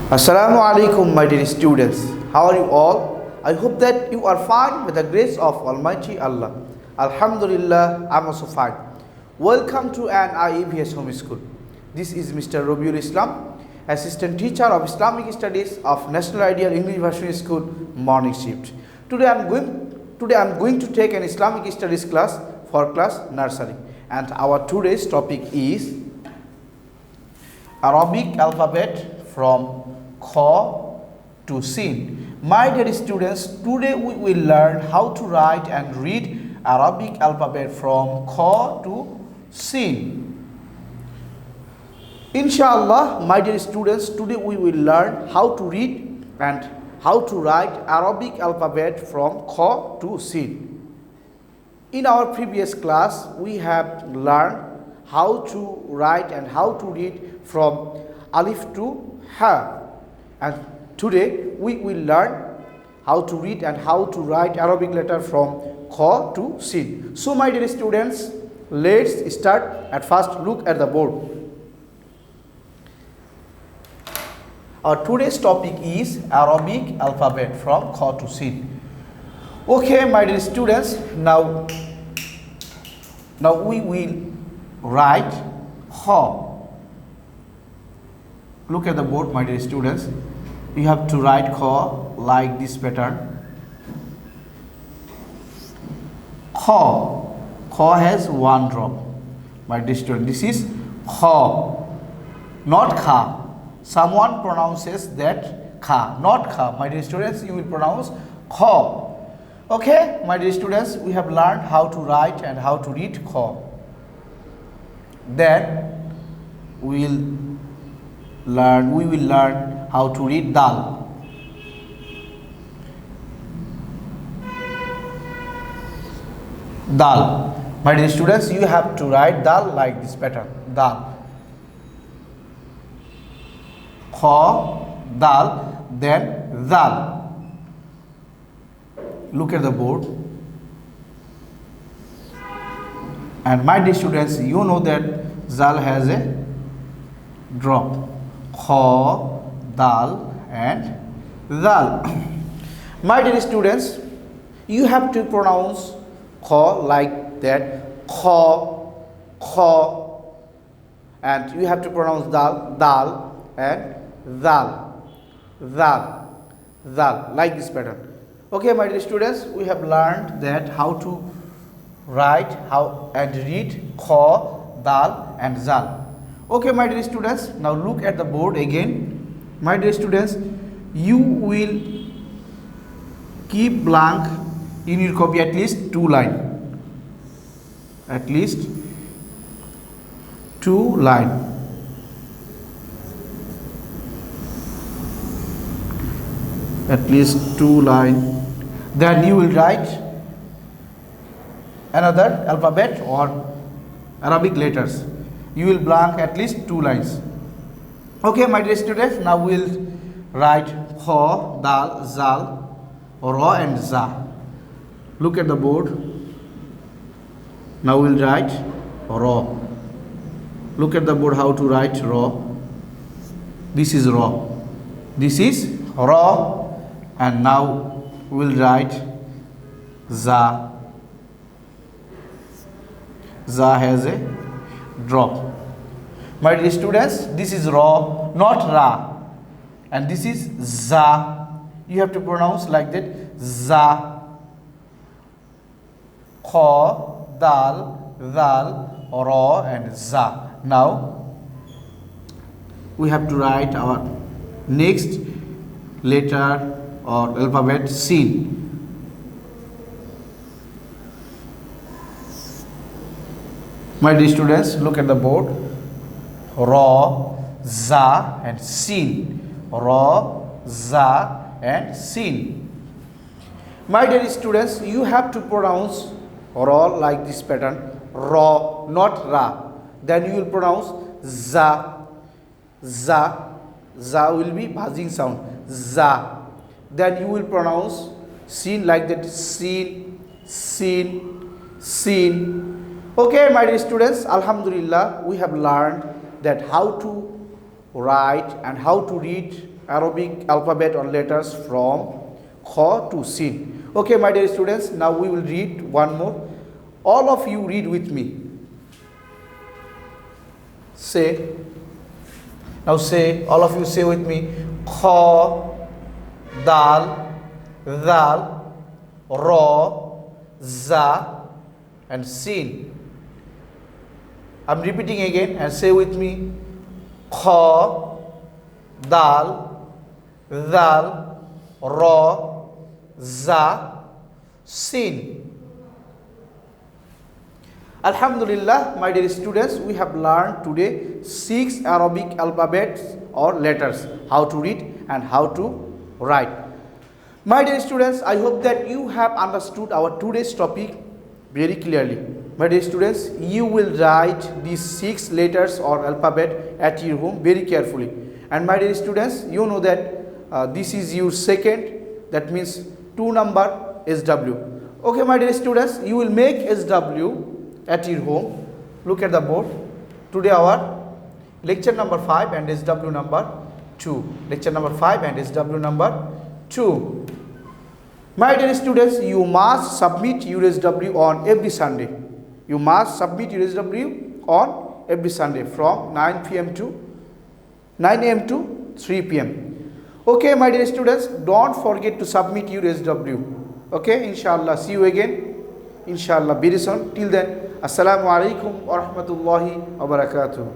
Assalamu alaikum, my dear students. How are you all? I hope that you are fine with the grace of Almighty Allah. Alhamdulillah, I'm also fine. Welcome to an IEVS home school. This is Mr. Robiul Islam, Assistant Teacher of Islamic Studies of National Ideal English Version School, Morning Shift. Today I'm going to take an Islamic Studies class for class Nursery, and our today's topic is Arabic alphabet from Kha to Sin. My dear students, today we will learn how to write and read Arabic alphabet from Kha to Sin. Inshallah, my dear students, today we will learn how to read and how to write Arabic alphabet from Kha to Sin. In our previous class, we have learned how to write and how to read from Alif to Ha. And today we will learn how to read and how to write Arabic letter from Kha to Sin. So my dear students, let's start. At first, look at the board. Our today's topic is Arabic alphabet from Kha to Sin. Okay, my dear students, now we will write Kha. Look at the board, my dear students. You have to write Kha like this pattern. Kha. Kha has one drop. My dear student, this is Kha, not Kha. Someone pronounces that Kha, not Kha. My dear students, you will pronounce Kha. Okay, my dear students, we have learned how to write and how to read Kha. Then we will learn how to read Dal. Dal. My dear students, you have to write Dal like this pattern. Dal. Kha, Dal, then Dal. Look at the board. And my dear students, you know that Zal has a drop. Kha, Dal and Dal. My dear students, you have to pronounce Kha like that. Kha, Kha. And you have to pronounce Dal, Dal and Dal, Dal, Dal, like this pattern. Okay, my dear students, we have learned that how to write and read Kha, Dal and Zal. Okay, my dear students, now look at the board again. My dear students, you will keep blank in your copy at least 2 lines. At least 2 lines. At least 2 lines. Then you will write another alphabet or Arabic letters. You will blank at least 2 lines. Okay, my dear students, now we will write Kha, Dal, Zal, Ra and Za. Look at the board. Now we will write Ra. Look at the board how to write Ra. This is Ra. This is Ra. And now we will write Za. Za has a drop. My dear students, this is Ra, not Ra. And this is Za. You have to pronounce like that. Za. Kha, Dal, Zal, Ra and Za. Now we have to write our next letter or alphabet Sin. My dear students, look at the board. Ra, Za and Sin. Ra, Za and Sin. My dear students, you have to pronounce Ra like this pattern. Ra, not Ra. Then you will pronounce Za. Za. Za will be buzzing sound. Za. Then you will pronounce Sin like that. Sin, Sin, Sin. Okay, my dear students, Alhamdulillah, we have learned that how to write, and how to read Arabic alphabet or letters from Kha to Sin. Okay, my dear students, now we will read one more. All of you read with me. Say, now say, all of you say with me, Kha, Dal, Dal, Ra, Za, and Sin. I'm repeating again, and say with me, Kha, Dal, Dal, Ra, Za, Sin. Alhamdulillah, my dear students, we have learned today 6 Arabic alphabets or letters, how to read and how to write. My dear students, I hope that you have understood our today's topic very clearly. My dear students, you will write these 6 letters or alphabet at your home very carefully. And my dear students, you know that this is your second, that means 2 number SW. Okay, my dear students, you will make SW at your home. Look at the board. Today our lecture number 5 and SW number 2. Lecture number 5 and SW number 2. My dear students, you must submit your SW on every Sunday. You must submit your SW on every Sunday from 9 p.m. to 9 a.m. to 3 p.m. Okay, my dear students, don't forget to submit your SW. Okay, inshallah. See you again, inshallah, very soon. Till then, Assalamu alaikum wa rahmatullahi wa barakatuh.